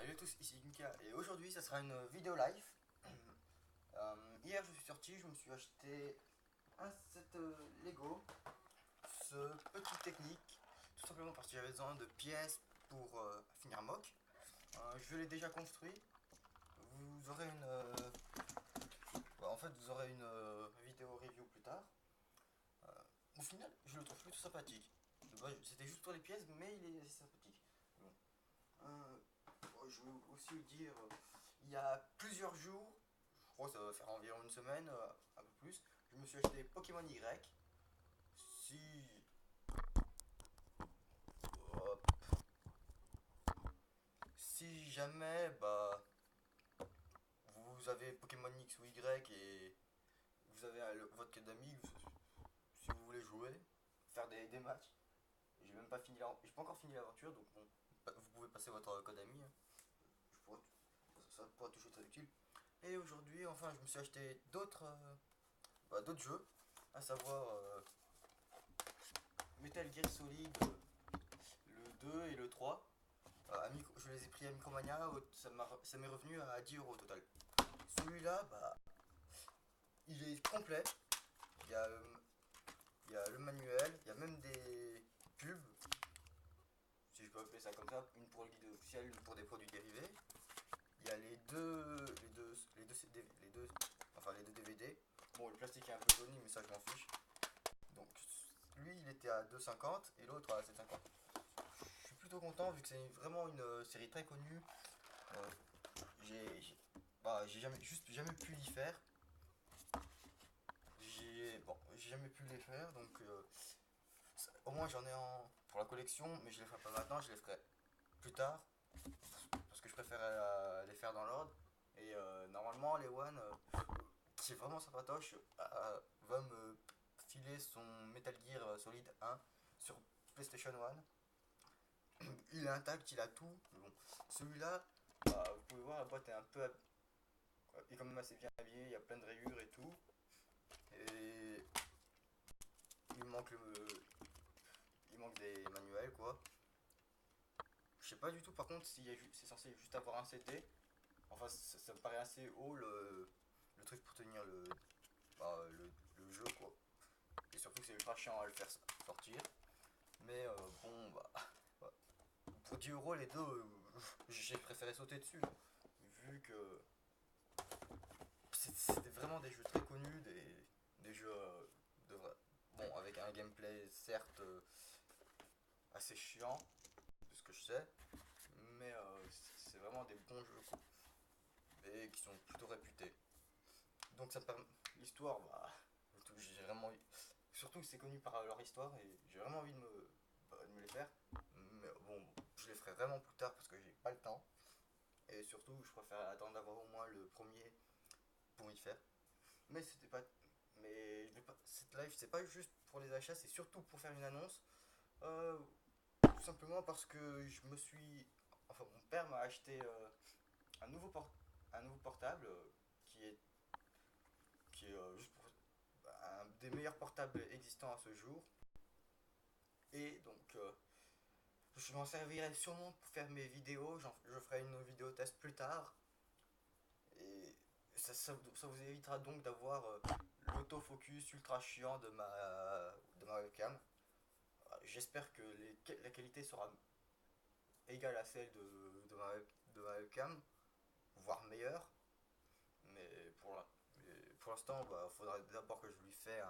Salut à tous, ici Ginka et aujourd'hui ça sera une vidéo live. Hier je suis sorti, je me suis acheté un set Lego, ce petit technique, tout simplement parce que j'avais besoin de pièces pour finir mock. Je l'ai déjà construit, vous aurez en fait vous aurez une vidéo review plus tard. Au final je le trouve plutôt sympathique. De base, c'était juste pour les pièces mais il est assez sympathique. Bon. Je veux aussi vous dire, il y a plusieurs jours, je crois que ça va faire environ une semaine, un peu plus, je me suis acheté Pokémon Y. Si, hop, si jamais vous avez Pokémon X ou Y et vous avez votre code d'amis, si vous voulez jouer, faire des matchs, j'ai pas encore fini l'aventure, donc bon, vous pouvez passer votre code ami, hein. Je pourrais, ça pourra toujours être utile. Et aujourd'hui, enfin, je me suis acheté d'autres jeux, à savoir Metal Gear Solid, le 2 et le 3. Je les ai pris à Micromania, ça m'est revenu à 10 € au total. Celui-là, il est complet. Il y a, il y a le manuel, il y a même des pubs, si je peux appeler ça comme ça, une pour le guide officiel, une pour des produits dérivés. Il y a les deux DVD. Bon, le plastique est un peu jauni, mais ça je m'en fiche. Donc, lui, il était à 2,50 et l'autre à 7,50. Je suis plutôt content vu que c'est vraiment une série très connue. Euh, j'ai jamais pu y faire. J'ai jamais pu les faire, donc au moins j'en ai pour la collection, mais je les ferai pas maintenant, je les ferai plus tard parce que je préfère les faire dans l'ordre. Et normalement, les One, qui est vraiment sympatoche, va me filer son Metal Gear Solid 1 sur PlayStation 1. Il est intact, il a tout. Mais bon, celui-là, vous pouvez voir, la boîte est est quand même assez bien habillée, il y a plein de rayures et tout. Et il manque il manque des manuels quoi. Je sais pas du tout par contre si c'est censé juste avoir un CD. Enfin, ça me paraît assez haut le truc pour tenir le jeu quoi. Et surtout que c'est ultra chiant à le faire sortir. Mais bon, ouais. Pour 10 € les deux, j'ai préféré sauter dessus. Vu que c'était vraiment des jeux très connus, des jeux de vrai. Bon, avec un gameplay certes assez chiant, de ce que je sais, mais c'est vraiment des bons jeux quoi, et qui sont plutôt réputés. Donc ça me permet. L'histoire, j'ai vraiment. Surtout que c'est connu par leur histoire et j'ai vraiment envie de me les faire. Mais bon, je les ferai vraiment plus tard parce que j'ai pas le temps. Et surtout, je préfère attendre d'avoir au moins le premier pour y faire. Mais c'était pas. Mais cette live, c'est pas juste pour les achats, c'est surtout pour faire une annonce. Euh, Tout simplement parce que je me suis. Enfin, mon père m'a acheté un, nouveau un nouveau portable qui est juste pour un des meilleurs portables existants à ce jour. Et donc, je m'en servirai sûrement pour faire mes vidéos. Je ferai une vidéo test plus tard. Et ça vous évitera donc d'avoir l'autofocus ultra chiant de ma webcam. J'espère que la qualité sera égale à celle de ma webcam, voire meilleure. Mais pour l'instant, il faudra d'abord que je lui fasse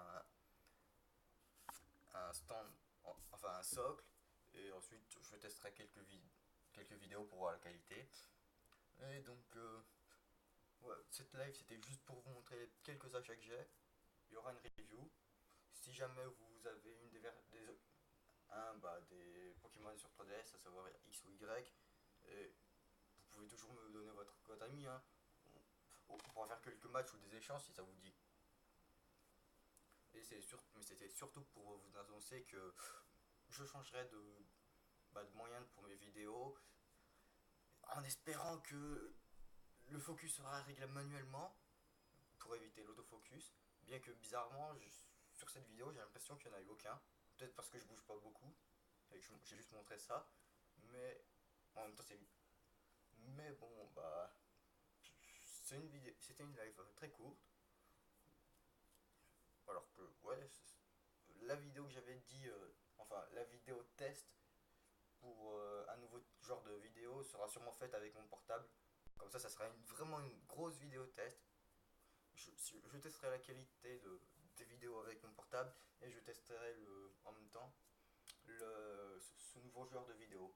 un stand, enfin un socle, et ensuite je testerai quelques vidéos pour voir la qualité. Et donc, ouais, cette live c'était juste pour vous montrer quelques achats que j'ai. Il y aura une review. Si jamais vous avez des Pokémon sur 3DS, à savoir X ou Y, et vous pouvez toujours me donner votre code ami, hein. On pourra faire quelques matchs ou des échanges si ça vous dit. Mais c'était surtout pour vous annoncer que je changerai de moyens pour mes vidéos, en espérant que le focus sera réglable manuellement pour éviter l'autofocus. Bien que bizarrement, sur cette vidéo, j'ai l'impression qu'il n'y en a eu aucun. Peut-être parce que je bouge pas beaucoup, et que j'ai juste montré ça. Mais en même temps, Mais bon, bah, c'était une live très courte. Alors que, ouais, la vidéo que j'avais dit, enfin, la vidéo test pour un nouveau genre de vidéo sera sûrement faite avec mon portable. Comme ça sera vraiment une grosse vidéo test. Je testerai la qualité des vidéos avec mon portable et je testerai en même temps ce nouveau genre de vidéo.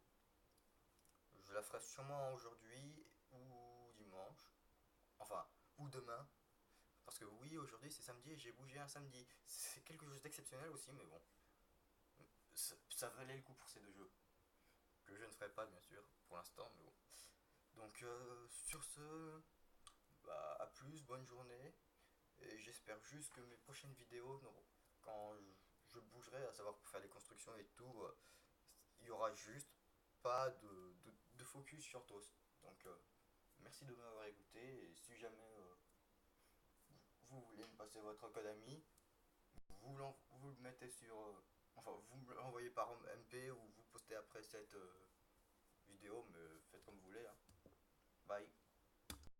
Je la ferai sûrement aujourd'hui ou dimanche. Enfin, ou demain. Parce que oui, aujourd'hui c'est samedi et j'ai bougé un samedi. C'est quelque chose d'exceptionnel aussi, mais bon. Ça valait le coup pour ces deux jeux. Que je ne ferai pas, bien sûr, pour l'instant, mais bon. Donc, sur ce, bah, à plus, bonne journée. Et j'espère juste que mes prochaines vidéos, quand je bougerai, à savoir pour faire les constructions et tout, il y aura juste pas de focus sur Toast. Donc, merci de m'avoir écouté. Et si jamais vous voulez me passer votre code ami, vous le mettez sur. Enfin, vous me l'envoyez par MP ou vous postez après cette vidéo, mais faites comme vous voulez, hein. Bye.